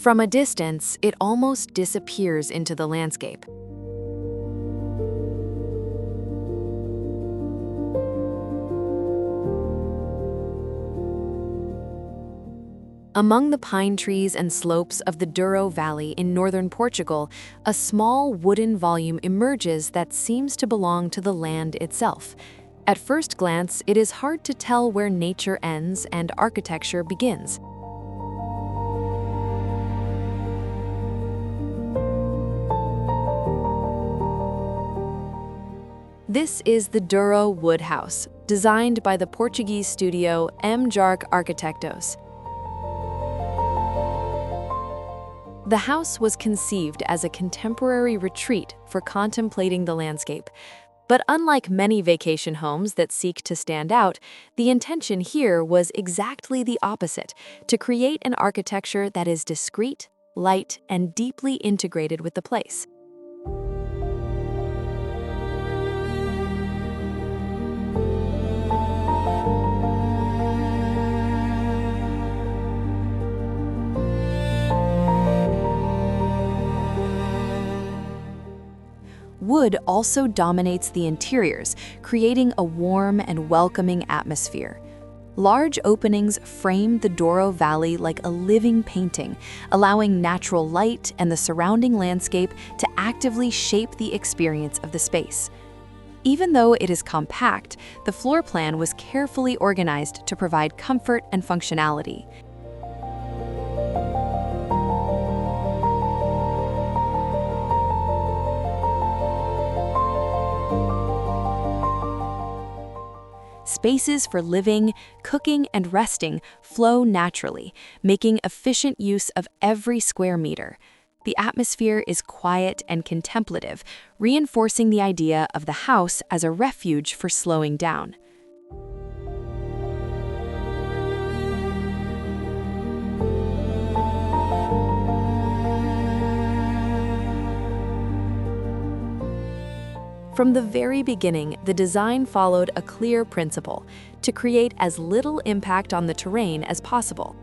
From a distance, it almost disappears into the landscape. Among the pine trees and slopes of the Douro Valley in northern Portugal, a small wooden volume emerges that seems to belong to the land itself. At first glance, it is hard to tell where nature ends and architecture begins. This is the Douro Wood House, designed by the Portuguese studio Mjarc Arquitectos. The house was conceived as a contemporary retreat for contemplating the landscape. But unlike many vacation homes that seek to stand out, the intention here was exactly the opposite, to create an architecture that is discreet, light, and deeply integrated with the place. Wood also dominates the interiors, creating a warm and welcoming atmosphere. Large openings frame the Douro Valley like a living painting, allowing natural light and the surrounding landscape to actively shape the experience of the space. Even though it is compact, the floor plan was carefully organized to provide comfort and functionality. Spaces for living, cooking, and resting flow naturally, making efficient use of every square meter. The atmosphere is quiet and contemplative, reinforcing the idea of the house as a refuge for slowing down. From the very beginning, the design followed a clear principle: to create as little impact on the terrain as possible.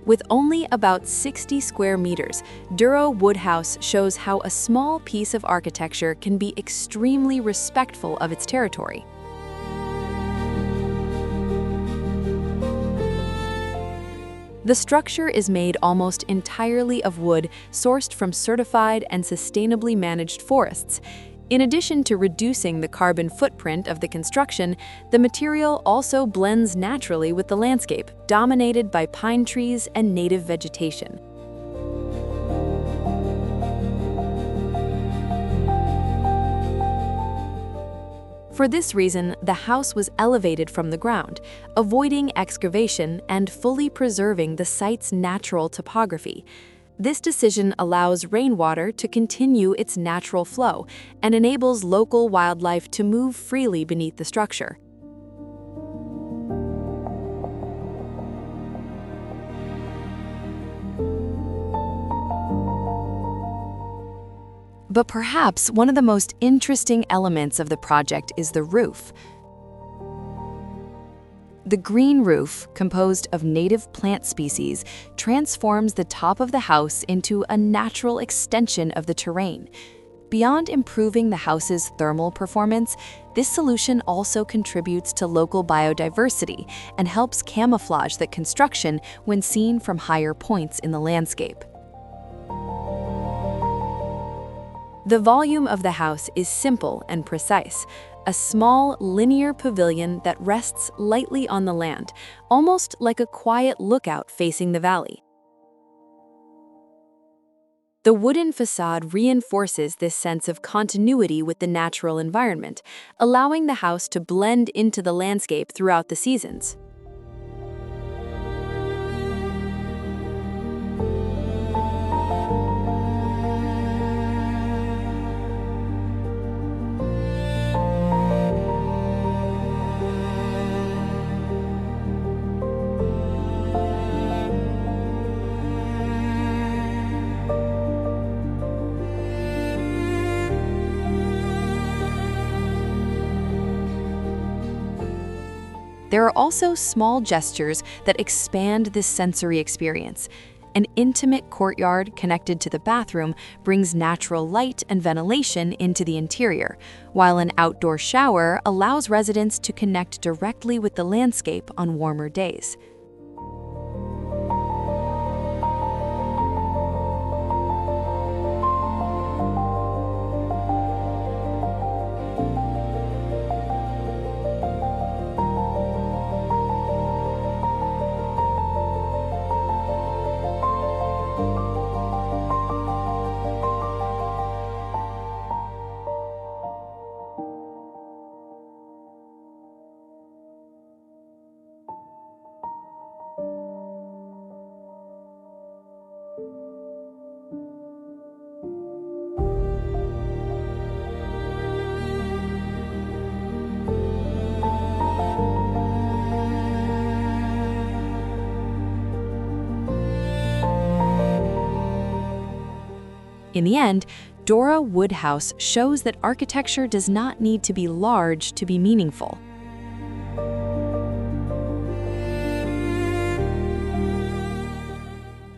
With only about 60 square meters, Douro Wood House shows how a small piece of architecture can be extremely respectful of its territory. The structure is made almost entirely of wood sourced from certified and sustainably managed forests. In addition to reducing the carbon footprint of the construction, the material also blends naturally with the landscape, dominated by pine trees and native vegetation. For this reason, the house was elevated from the ground, avoiding excavation and fully preserving the site's natural topography. This decision allows rainwater to continue its natural flow and enables local wildlife to move freely beneath the structure. But perhaps one of the most interesting elements of the project is the roof. The green roof, composed of native plant species, transforms the top of the house into a natural extension of the terrain. Beyond improving the house's thermal performance, this solution also contributes to local biodiversity and helps camouflage the construction when seen from higher points in the landscape. The volume of the house is simple and precise, a small, linear pavilion that rests lightly on the land, almost like a quiet lookout facing the valley. The wooden facade reinforces this sense of continuity with the natural environment, allowing the house to blend into the landscape throughout the seasons. There are also small gestures that expand this sensory experience. An intimate courtyard connected to the bathroom brings natural light and ventilation into the interior, while an outdoor shower allows residents to connect directly with the landscape on warmer days. In the end, Douro Wood House shows that architecture does not need to be large to be meaningful.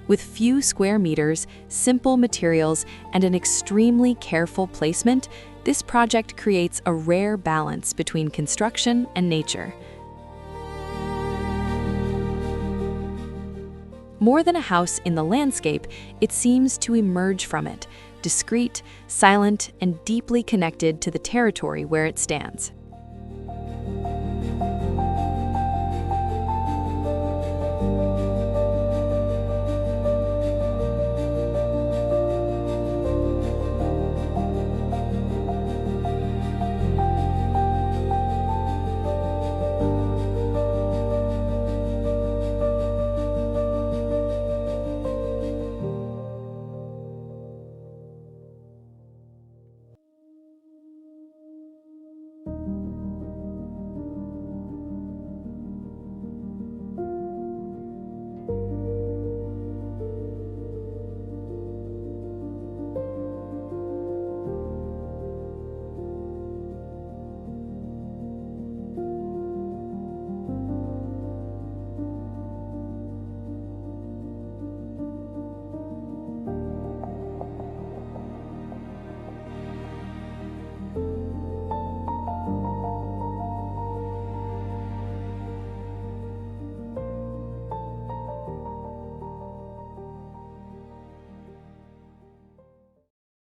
With few square meters, simple materials, and an extremely careful placement, this project creates a rare balance between construction and nature. More than a house in the landscape, it seems to emerge from it, discreet, silent, and deeply connected to the territory where it stands.